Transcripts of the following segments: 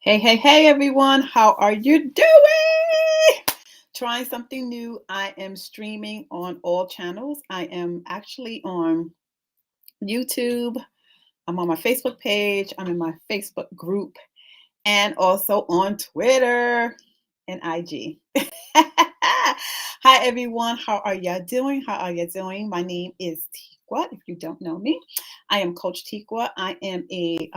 Hey, everyone. How are you doing? Trying something new. I am streaming on all channels. I am actually on YouTube. I'm on my Facebook page. I'm in my Facebook group and also on Twitter and IG. Hi, everyone. How are y'all doing? How are you doing? My name is Tikwa. If you don't know me, I am Coach Tikwa. I am a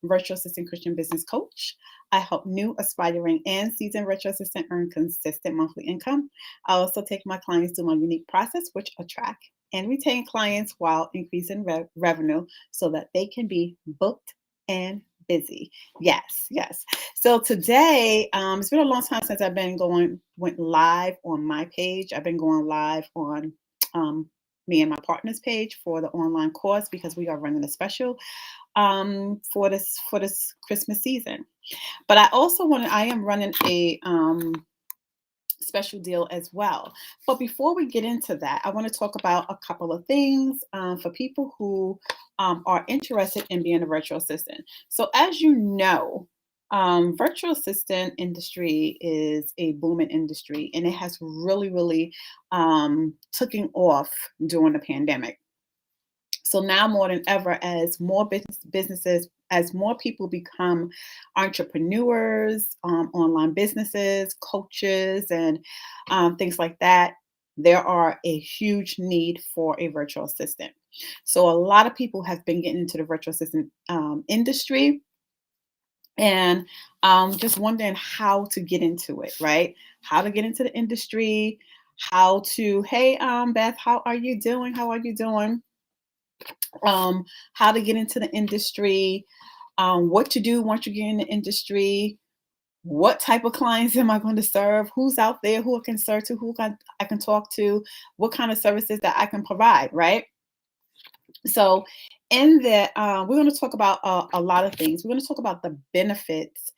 virtual assistant Christian business coach. I help new, aspiring, and seasoned virtual assistant earn consistent monthly income. I also take my clients through my unique process, which attract and retain clients while increasing revenue so that they can be booked and busy. Yes. So today, it's been a long time since went live on my page. I've been going live on me and my partner's page for the online course because we are running a special for this Christmas season. But I am running a special deal as well. But before we get into that, I want to talk about a couple of things for people who are interested in being a virtual assistant. So, as you know, virtual assistant industry is a booming industry, and it has really taken off during the pandemic. So now more than ever, as more businesses, as more people become entrepreneurs, online businesses, coaches, and things like that, there are a huge need for a virtual assistant. So a lot of people have been getting into the virtual assistant industry and just wondering how to get into it, right? How to get into the industry, hey, Beth, how are you doing? How are you doing? How to get into the industry, what to do once you get in the industry, what type of clients am I going to serve, who's out there, who I can serve to, I can talk to, what kind of services that I can provide, right? So, in that, we're going to talk about a lot of things. We're going to talk about the benefits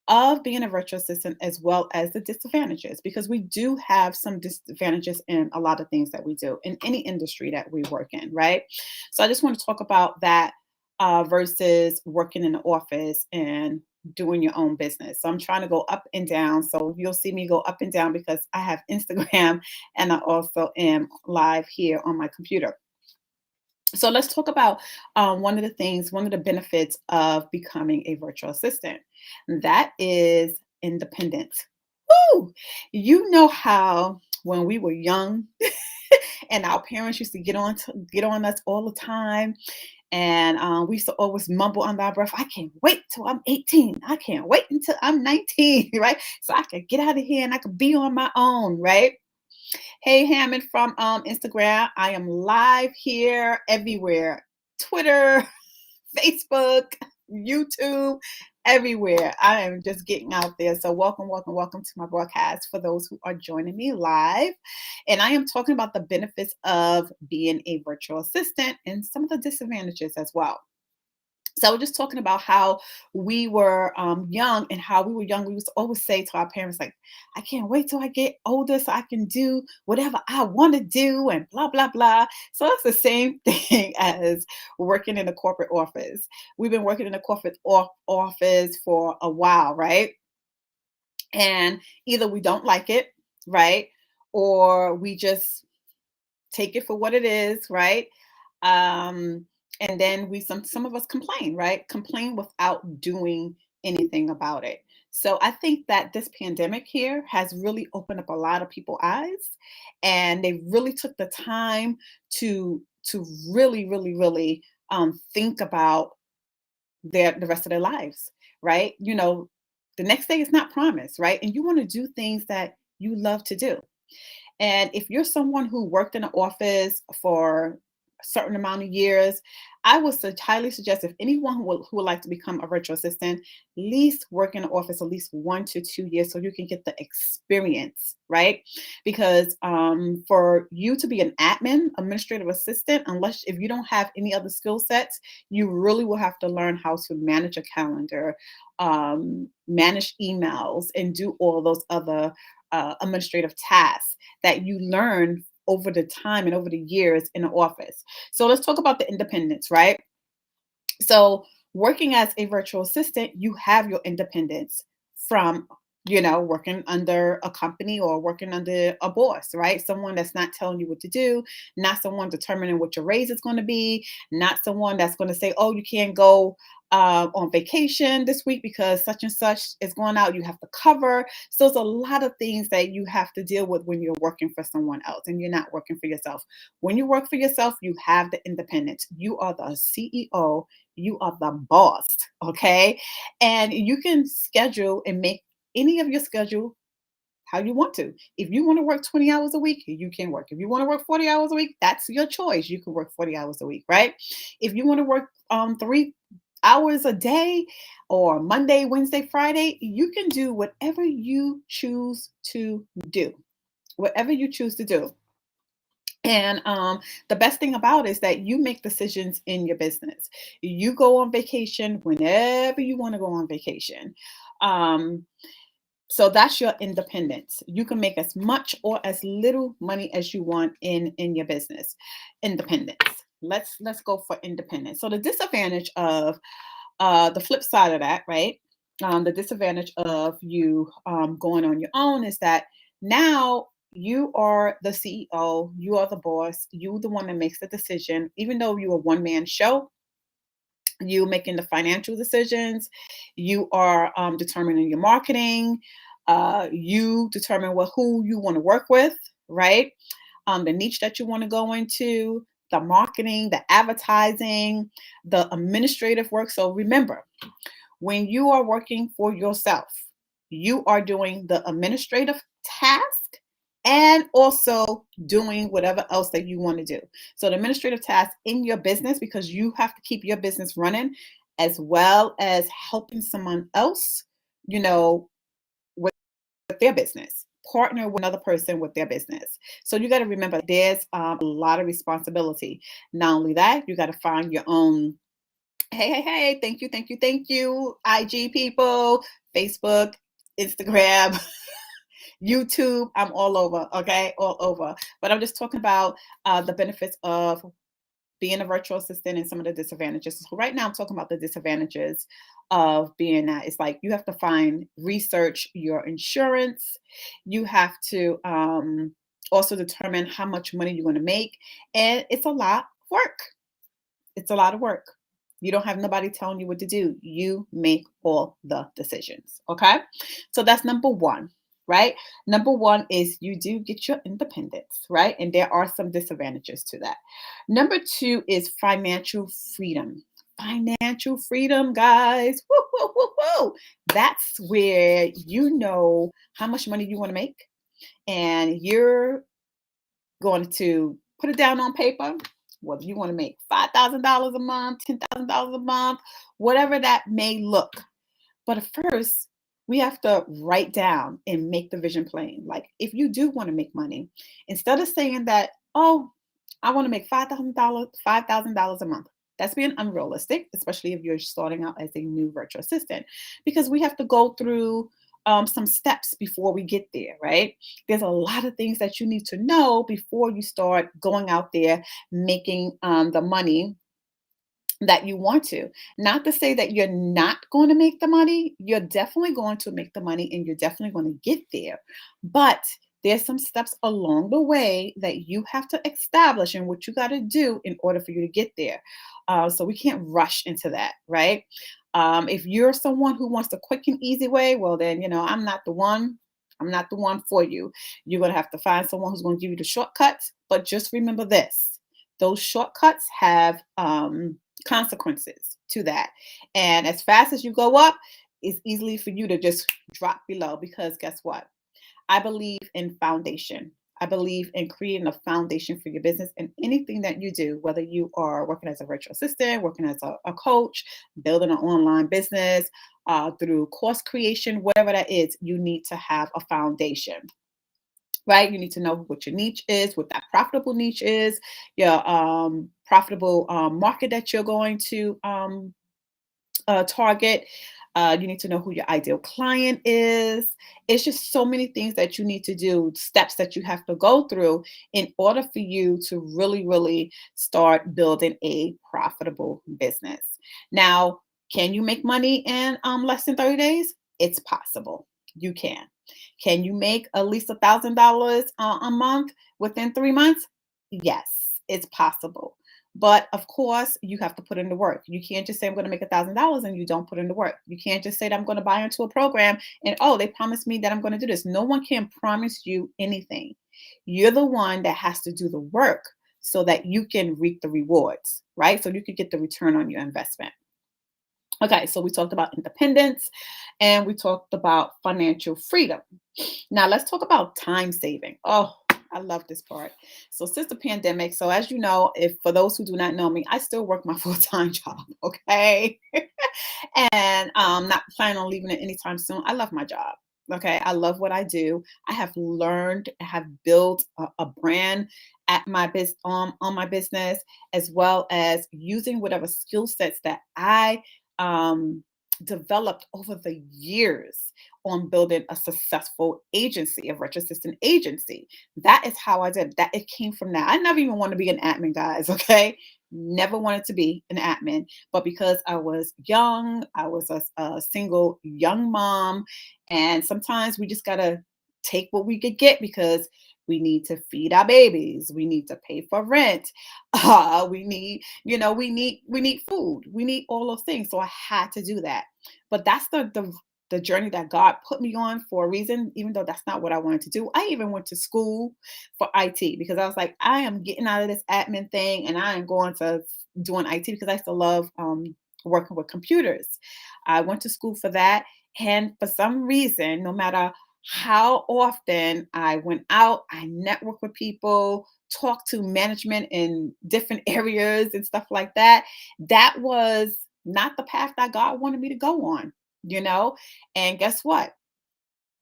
of being a virtual assistant as well as the disadvantages, because we do have some disadvantages in a lot of things that we do in any industry that we work in, right? So I just want to talk about that versus working in the office and doing your own business. So I'm trying to go up and down. So you'll see me go up and down because I have Instagram and I also am live here on my computer. So let's talk about one of the benefits of becoming a virtual assistant. And that is independence. Woo! You know how when we were young and our parents used to get on us all the time, and we used to always mumble under our breath, "I can't wait till I'm 18. I can't wait until I'm 19," right? So I could get out of here and I could be on my own, right? Hey, Hammond from Instagram. I am live here everywhere. Twitter, Facebook, YouTube, everywhere. I am just getting out there. So welcome to my broadcast for those who are joining me live. And I am talking about the benefits of being a virtual assistant and some of the disadvantages as well. So we're just talking about how we were young, and how we were young. We used to always say to our parents, like, "I can't wait till I get older so I can do whatever I want to do," and blah, blah, blah. So it's the same thing as working in a corporate office. We've been working in a corporate office for a while, right? And either we don't like it, right? Or we just take it for what it is, right? Um, and then some of us complain, right? Complain without doing anything about it. So I think that this pandemic here has really opened up a lot of people's eyes, and they really took the time to really think about the rest of their lives, right? The next day is not promised, right? And you want to do things that you love to do. And if you're someone who worked in an office for a certain amount of years, I would highly suggest, if anyone who would like to become a virtual assistant, at least work in an office at least 1 to 2 years so you can get the experience, right? Because for you to be an administrative assistant, unless if you don't have any other skill sets, you really will have to learn how to manage a calendar, manage emails, and do all those other administrative tasks that you learn over the time and over the years in the office. So let's talk about the independence, right? So Working as a virtual assistant, you have your independence from, working under a company or working under a boss, right? Someone that's not telling you what to do, not someone determining what your raise is going to be, not someone that's going to say, oh, you can't go on vacation this week because such and such is going out. You have to cover. So it's a lot of things that you have to deal with when you're working for someone else and you're not working for yourself. When you work for yourself, you have the independence. You are the CEO, you are the boss, okay? And you can schedule and make any of your schedule how you want to. If you want to work 20 hours a week, you can work. If you want to work 40 hours a week, that's your choice. You can work 40 hours a week, right? If you want to work 3 hours a day or Monday, Wednesday, Friday, you can do whatever you choose to do. Whatever you choose to do. And the best thing about it is that you make decisions in your business. You go on vacation whenever you want to go on vacation. Um, so that's your independence. You can make as much or as little money as you want in your business. Independence. Let's go for independence. So the disadvantage of the flip side of that, right? The disadvantage of you going on your own is that now you are the CEO, you are the boss, you the one that makes the decision. Even though you're a one man show, you making the financial decisions, you are determining your marketing, you determine who you want to work with, right? The niche that you want to go into, the marketing, the advertising, the administrative work. So remember, when you are working for yourself, you are doing the administrative task and also doing whatever else that you want to do. So the administrative task in your business, because you have to keep your business running, as well as helping someone else, you know, with their business. Partner with another person with their business. So you got to remember there's a lot of responsibility. Not only that, you got to find your own. Hey, thank you, thank you, thank you. IG people, Facebook, Instagram, YouTube, I'm all over, okay? All over. But I'm just talking about the benefits of being a virtual assistant and some of the disadvantages. So right now I'm talking about the disadvantages of being that. It's like you have to research your insurance. You have to also determine how much money you're going to make. And it's a lot of work. It's a lot of work. You don't have nobody telling you what to do. You make all the decisions. Okay. So that's number one, right? Number one is you do get your independence, right? And there are some disadvantages to that. Number two is financial freedom. Financial freedom, guys. Woo, woo, woo, woo. That's where you know how much money you want to make, and you're going to put it down on paper, whether you want to make $5,000 a month, $10,000 a month, whatever that may look. But at first, we have to write down and make the vision plain. Like if you do want to make money, instead of saying that, oh, I want to make $5,000 a month. That's being unrealistic, especially if you're starting out as a new virtual assistant, because we have to go through some steps before we get there, right? There's a lot of things that you need to know before you start going out there making the money that you want to. Not to say that you're not going to make the money, you're definitely going to make the money and you're definitely going to get there. But there's some steps along the way that you have to establish and what you got to do in order for you to get there. So we can't rush into that, right? If you're someone who wants the quick and easy way, well, then, I'm not the one. I'm not the one for you. You're going to have to find someone who's going to give you the shortcuts. But just remember this, those shortcuts have consequences to that. And as fast as you go up, it's easily for you to just drop below, because guess what? I believe in foundation. I believe in creating a foundation for your business and anything that you do, whether you are working as a virtual assistant, working as a coach, building an online business, through course creation, whatever that is, you need to have a foundation, right? You need to know what your niche is, what that profitable niche is, your profitable market that you're going to target. You need to know who your ideal client is. It's just so many things that you need to do, steps that you have to go through in order for you to really, really start building a profitable business. Now, Can you make money in less than 30 days? It's possible. You can. Can you make at least $1,000 a month within 3 months? Yes, it's possible. But of course, you have to put in the work. You can't just say, I'm going to make $1,000 and you don't put in the work. You can't just say that I'm going to buy into a program and, oh, they promised me that I'm going to do this. No one can promise you anything. You're the one that has to do the work so that you can reap the rewards, right? So you can get the return on your investment. Okay, so we talked about independence and we talked about financial freedom. Now let's talk about time saving. Oh, I love this part. So since the pandemic, so as you know, if for those who do not know me, I still work my full-time job, okay? And not planning on leaving it anytime soon. I love my job. Okay, I love what I do. I have learned, I have built a brand at my on my business, as well as using whatever skill sets that I um, developed over the years on building a successful agency, a virtual assistant agency. That is how I did that. It came from that. I never even wanted to be an admin, guys. Okay, never wanted to be an admin, but because I was young, I was a single young mom, and sometimes we just gotta take what we could get because we need to feed our babies, we need to pay for rent, we need, we need food, we need all those things. So I had to do that. But that's the journey that God put me on for a reason, even though that's not what I wanted to do. I even went to school for IT because I was like, I am getting out of this admin thing and I am going to doing IT because I still love working with computers. I went to school for that. And for some reason, no matter how often I went out, I networked with people, talked to management in different areas and stuff like that. That was not the path that God wanted me to go on, you know? And guess what?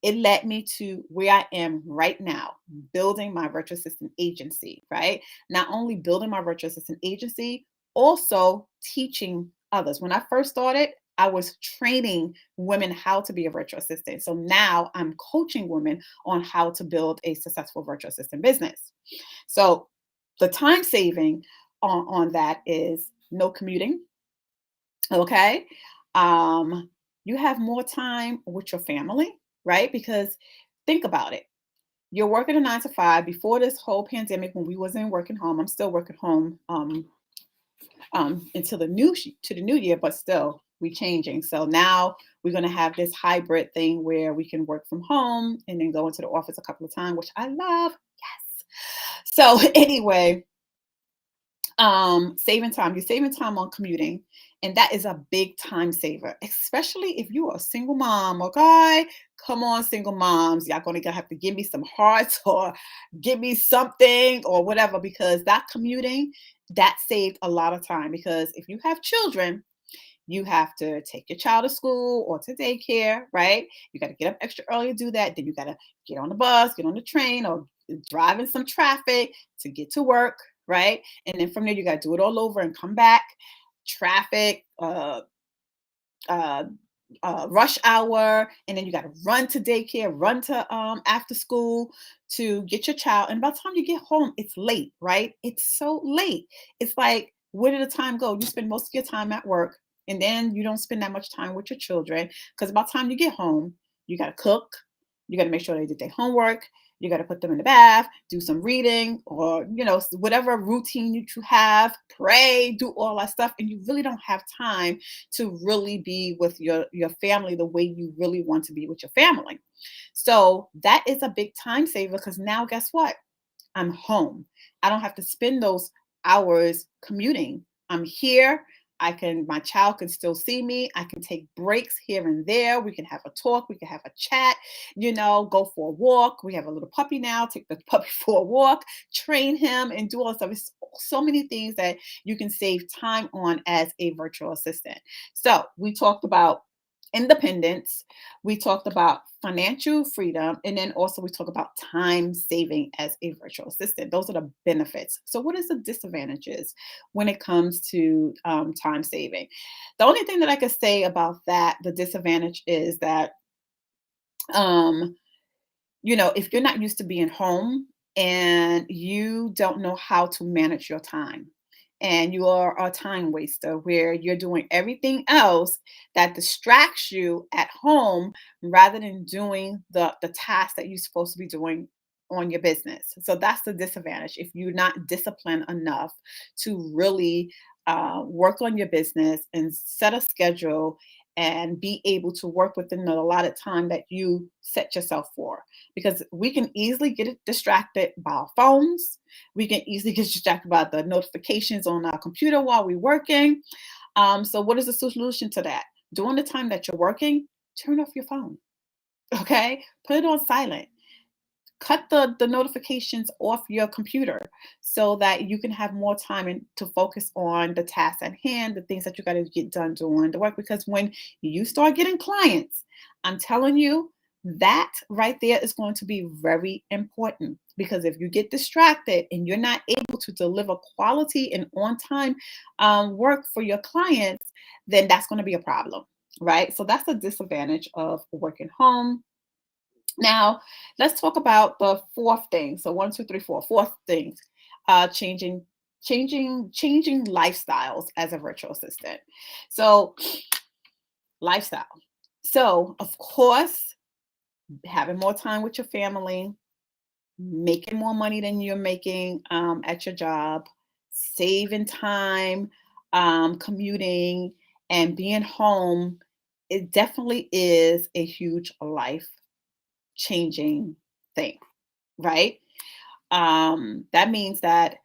It led me to where I am right now, building my virtual assistant agency, right? Not only building my virtual assistant agency, also teaching others. When I first started, I was training women how to be a virtual assistant. So now I'm coaching women on how to build a successful virtual assistant business. So the time saving on that is no commuting. Okay. Um, you have more time with your family, right? Because think about it. You're working a 9 to 5 before this whole pandemic when we wasn't working home. I'm still working home until the new year, but still we changing. So now we're gonna have this hybrid thing where we can work from home and then go into the office a couple of times, which I love. Yes. So anyway, saving time. You're saving time on commuting, and that is a big time saver, especially if you are a single mom. Okay, come on, single moms, y'all gonna have to give me some hearts or give me something or whatever because that commuting that saved a lot of time. Because if you have children, you have to take your child to school or to daycare, right? You got to get up extra early to do that. Then you got to get on the bus, get on the train, or drive in some traffic to get to work, right? And then from there, you got to do it all over and come back. Traffic, uh, rush hour, and then you got to run to daycare, run to after school to get your child. And by the time you get home, it's late, right? It's so late. It's like, where did the time go? You spend most of your time at work, and then you don't spend that much time with your children because by the time you get home, you got to cook, you got to make sure they did their homework. You got to put them in the bath, do some reading, or whatever routine you have, pray, do all that stuff, and you really don't have time to really be with your family the way you really want to be with your family. So that is a big time saver because now guess what? I'm home. I don't have to spend those hours commuting. I'm here. My child can still see me. I can take breaks here and there. We can have a talk. We can have a chat, go for a walk. We have a little puppy now. Take the puppy for a walk, train him, and do all stuff. It's so many things that you can save time on as a virtual assistant. So we talked about independence, we talked about financial freedom, and then also we talk about time saving as a virtual assistant. Those are the benefits. So what is the disadvantages when it comes to time saving? The only thing that I could say about that, the disadvantage is that um, if you're not used to being home and you don't know how to manage your time, and you are a time waster where you're doing everything else that distracts you at home rather than doing the task that you're supposed to be doing on your business. So that's the disadvantage if you're not disciplined enough to really work on your business and set a schedule and be able to work within the allotted time that you set yourself for. Because we can easily get distracted by our phones. We can easily get distracted by the notifications on our computer while we're working. So, what is the solution to that? During the time that you're working, turn off your phone. Okay, put it on silent. Cut the notifications off your computer so that you can have more time to focus on the tasks at hand, the things that you got to get done during the work. Because when you start getting clients, I'm telling you, that right there is going to be very important. Because if you get distracted and you're not able to deliver quality and on time work for your clients, then that's going to be a problem, right? So that's a disadvantage of working home. Now, let's talk about the fourth thing. So one, two, three, four. Fourth thing, changing lifestyles as a virtual assistant. So lifestyle. So of course, having more time with your family, making more money than you're making at your job, saving time, commuting, and being home. It definitely is a huge life changing thing, right? That means that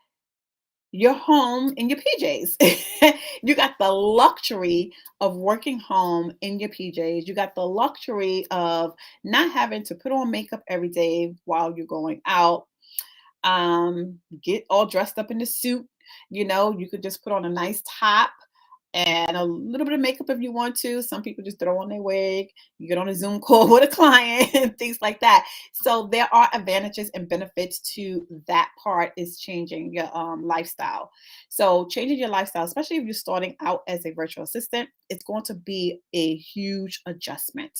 you're home in your PJs. You got the luxury of working home in your PJs. You got the luxury of not having to put on makeup every day while you're going out. Get all dressed up in the suit. You could just put on a nice top and a little bit of makeup if you want to. Some people just throw on their wig. You get on a Zoom call with a client and things like that. So there are advantages and benefits to that part is changing your lifestyle. So changing your lifestyle, especially if you're starting out as a virtual assistant, it's going to be a huge adjustment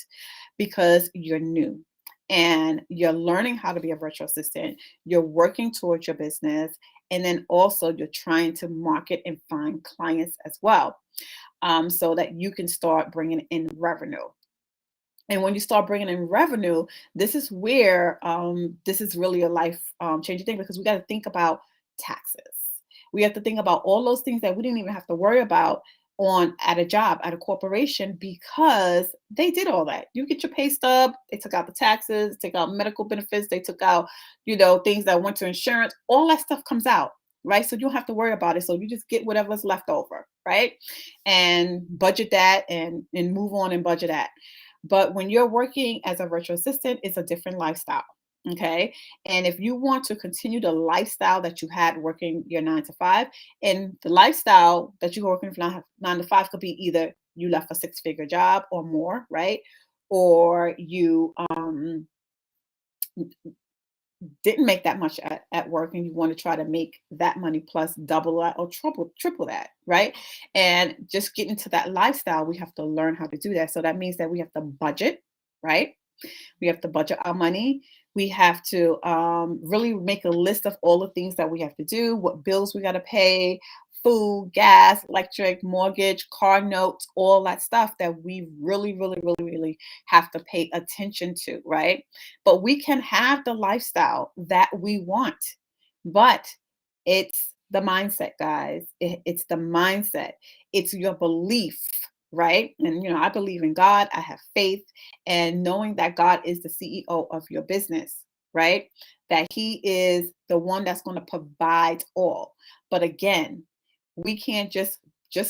because you're new and you're learning how to be a virtual assistant. You're working towards your business. And then also you're trying to market and find clients as well, so that you can start bringing in revenue. And when you start bringing in revenue, this is where this is really a life changing thing because we got to think about taxes. We have to think about all those things that we didn't even have to worry about on at a job, at a corporation, because they did all that. You get your pay stub, they took out the taxes, take out medical benefits, they took out, things that went to insurance, all that stuff comes out, right? So you don't have to worry about it. So you just get whatever's left over, right? And budget that and move on and budget that. But when you're working as a virtual assistant, it's a different lifestyle. Okay. And if you want to continue the lifestyle that you had working your 9 to 5, and the lifestyle that you were working from 9 to 5 could be either you left a 6-figure job or more, right? Or you didn't make that much at work and you want to try to make that money plus double that or triple that, right? And just get into that lifestyle, we have to learn how to do that. So that means that we have to budget, right? We have to budget our money. We have to really make a list of all the things that we have to do, what bills we got to pay, food, gas, electric, mortgage, car notes, all that stuff that we really, really, really, really have to pay attention to, right? But we can have the lifestyle that we want, but it's the mindset, guys. It's the mindset. It's your belief, right? And I believe in God. I have faith, and knowing that God is the CEO of your business, right? That He is the one that's going to provide all. But again, we can't just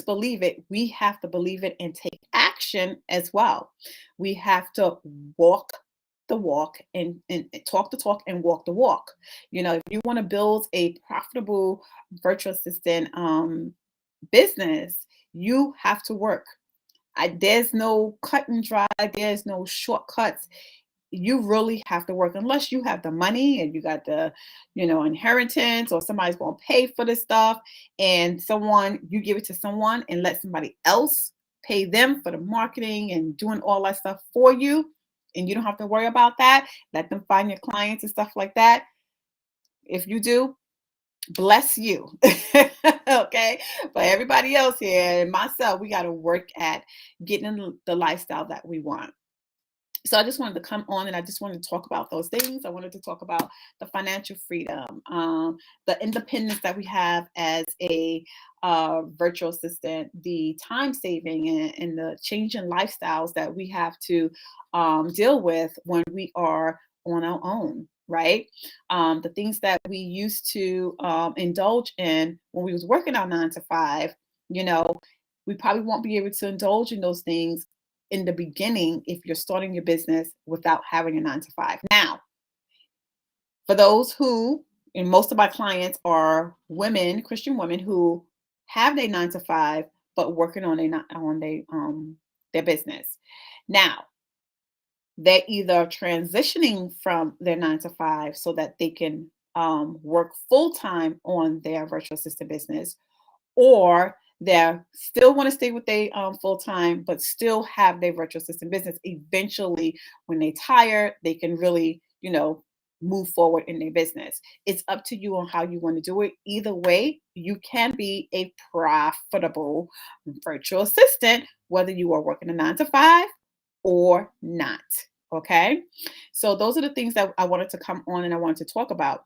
believe it. We have to believe it and take action as well. We have to walk the walk and talk the talk and walk the walk. If you want to build a profitable virtual assistant business, you have to work. There's no cut and dry, there's no shortcuts. You really have to work unless you have the money and you got the inheritance, or somebody's going to pay for this stuff, and you give it to someone and let somebody else pay them for the marketing and doing all that stuff for you, and you don't have to worry about that. Let them find your clients and stuff like that. If you do, Bless you. Okay. But everybody else here and myself, we got to work at getting the lifestyle that we want. So I just wanted to come on and I just wanted to talk about those things. I wanted to talk about the financial freedom, the independence that we have as a virtual assistant, the time saving and the changing lifestyles that we have to deal with when we are on our own. Right, the things that we used to indulge in when we was working our 9 to 5, you know, we probably won't be able to indulge in those things in the beginning if you're starting your business without having a 9 to 5. Now, for those who, and most of my clients are women, Christian women who have their 9 to 5 but working on their business. Now, they're either transitioning from their 9 to 5 so that they can work full time on their virtual assistant business, or they still want to stay with their full time, but still have their virtual assistant business. Eventually, when they tire, they can really, move forward in their business. It's up to you on how you want to do it. Either way, you can be a profitable virtual assistant, whether you are working a 9 to 5 or not. Okay. So those are the things that I wanted to come on and I wanted to talk about.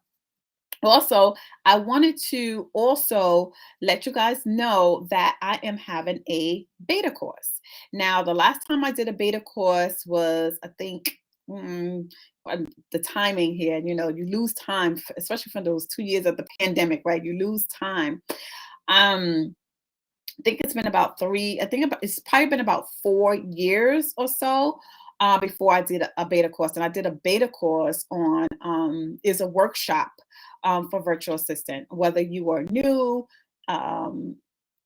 Also, I wanted to also let you guys know that I am having a beta course. Now, the last time I did a beta course was, I think, the timing here, you lose time, especially for those 2 years of the pandemic, right? You lose time. I think it's been about it's probably been about 4 years or so before I did a beta course. And I did a beta course on is a workshop for virtual assistant, whether you are new, um,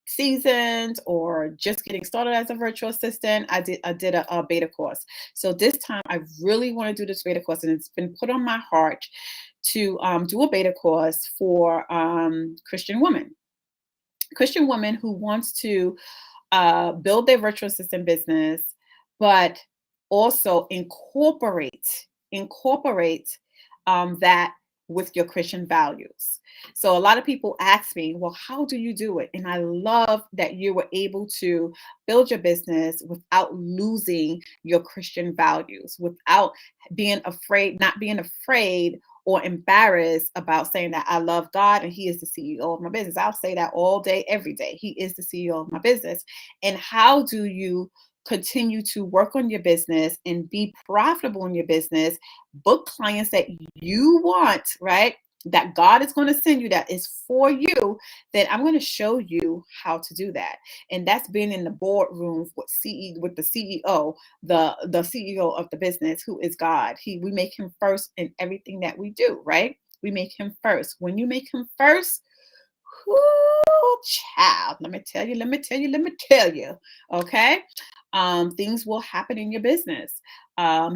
seasoned, or just getting started as a virtual assistant. I did a beta course. So this time I really want to do this beta course, and it's been put on my heart to do a beta course for Christian women who wants to build their virtual assistant business, but also incorporate that with your Christian values. So a lot of people ask me, well, how do you do it? And I love that you were able to build your business without losing your Christian values, without not being afraid or embarrassed about saying that I love God and He is the CEO of my business. I'll say that all day, every day. He is the CEO of my business. And how do you continue to work on your business and be profitable in your business, book clients that you want, right? That God is going to send you, that is for you, then I'm going to show you how to do that. And that's been in the boardroom with the CEO, the CEO of the business, who is God. We make Him first in everything that we do, right? We make Him first. When you make Him first, whoo, child, let me tell you, okay? Things will happen in your business.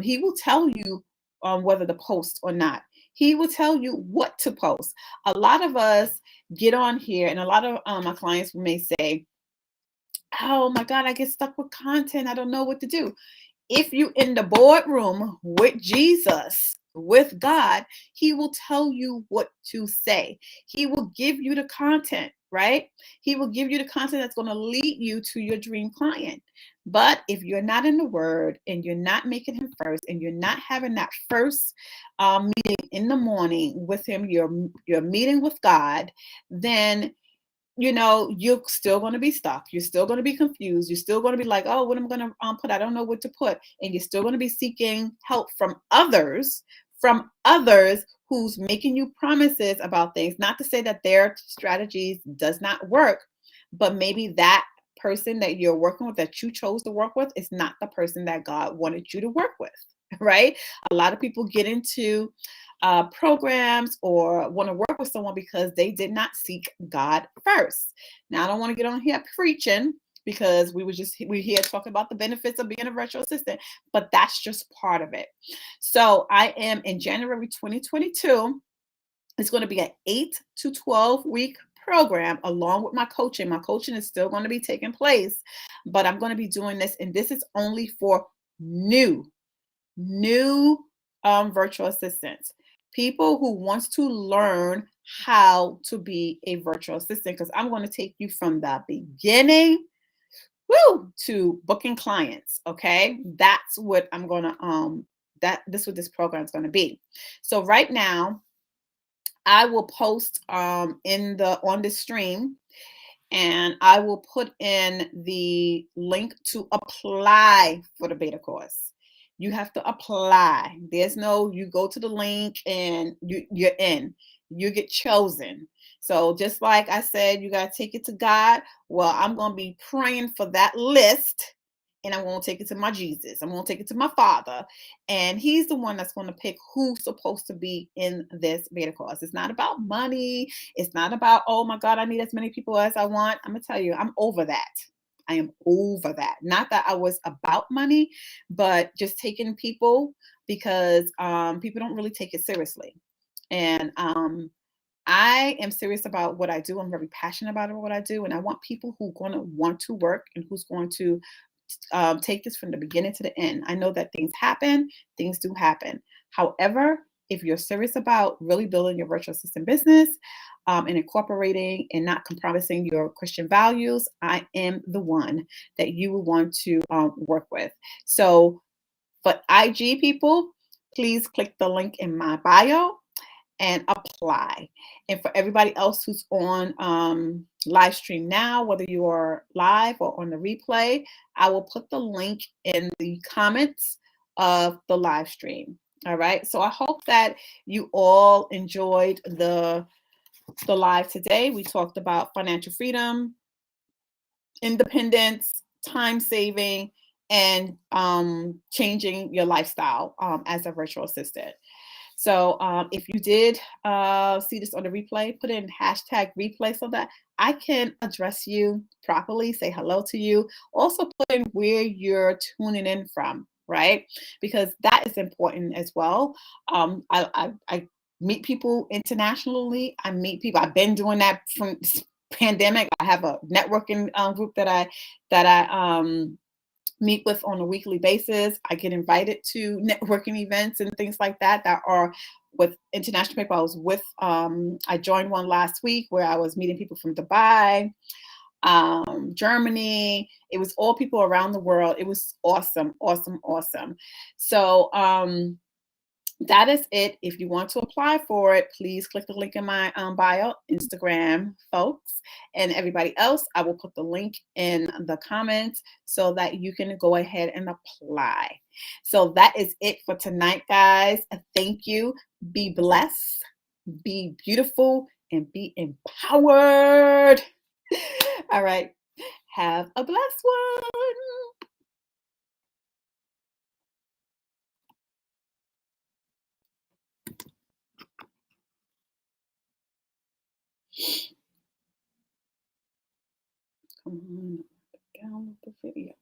He will tell you whether to post or not. He will tell you what to post. A lot of us get on here, and a lot of my clients may say, oh my God, I get stuck with content. I don't know what to do. If you in the boardroom with Jesus, with God, He will tell you what to say. He will give you the content, right? He will give you the content that's going to lead you to your dream client. But if you're not in the Word and you're not making Him first, and you're not having that first meeting in the morning with Him, your meeting with God, then you're still going to be stuck. You're still going to be confused. You're still going to be like, oh, what am I going to put? I don't know what to put. And you're still going to be seeking help from others who's making you promises about things. Not to say that their strategies does not work, but maybe that person that you're working with, that you chose to work with, is not the person that God wanted you to work with, right? A lot of people get into programs or want to work with someone because they did not seek God first. Now, I don't want to get on here preaching, because we're here talking about the benefits of being a virtual assistant, but that's just part of it. So I am in January 2022. It's going to be an 8 to 12 week program along with my coaching. My coaching is still going to be taking place, but I'm going to be doing this, and this is only for new virtual assistants, People who wants to learn how to be a virtual assistant, because I'm going to take you from the beginning, woo, to booking clients. Okay, that's what I'm gonna this what this program is going to be. So right now, I will post in the on the stream, and I will put in the link to apply for the beta course. You have to apply. There's no, you go to the link and you're in. You get chosen. So just like I said, you got to take it to God. Well, I'm going to be praying for that list, and I'm going to take it to my Jesus. I'm going to take it to my Father, and He's the one that's going to pick who's supposed to be in this beta course. It's not about money. It's not about, oh my God, I need as many people as I want. I'm going to tell you, I'm over that. I am over that. Not that I was about money, but just taking people, because people don't really take it seriously. And I am serious about what I do. I'm very passionate about what I do. And I want people who are going to want to work and who's going to take this from the beginning to the end. I know that things happen, things do happen. However, if you're serious about really building your virtual assistant business and incorporating and not compromising your Christian values, I am the one that you will want to work with. So, for IG people, please click the link in my bio and apply. And for everybody else who's on live stream now, whether you are live or on the replay, I will put the link in the comments of the live stream. All right. So I hope that you all enjoyed the live today. We talked about financial freedom, independence, time saving, and changing your lifestyle as a virtual assistant. So if you did see this on the replay, put in hashtag replay so that I can address you properly, say hello to you. Also put in where you're tuning in from, right? Because that is important as well. I meet people internationally. I meet people. I've been doing that from this pandemic. I have a networking group that I meet with on a weekly basis. I get invited to networking events and things like that that are with international people. I was with, I joined one last week where I was meeting people from Dubai, Germany. It was all people around the world. It was awesome, awesome, awesome. So that is it. If you want to apply for it, please click the link in my bio, Instagram, folks. And everybody else, I will put the link in the comments so that you can go ahead and apply. So that is it for tonight, guys. Thank you. Be blessed, be beautiful, and be empowered. All right. Have a blessed one. Come on, download the video.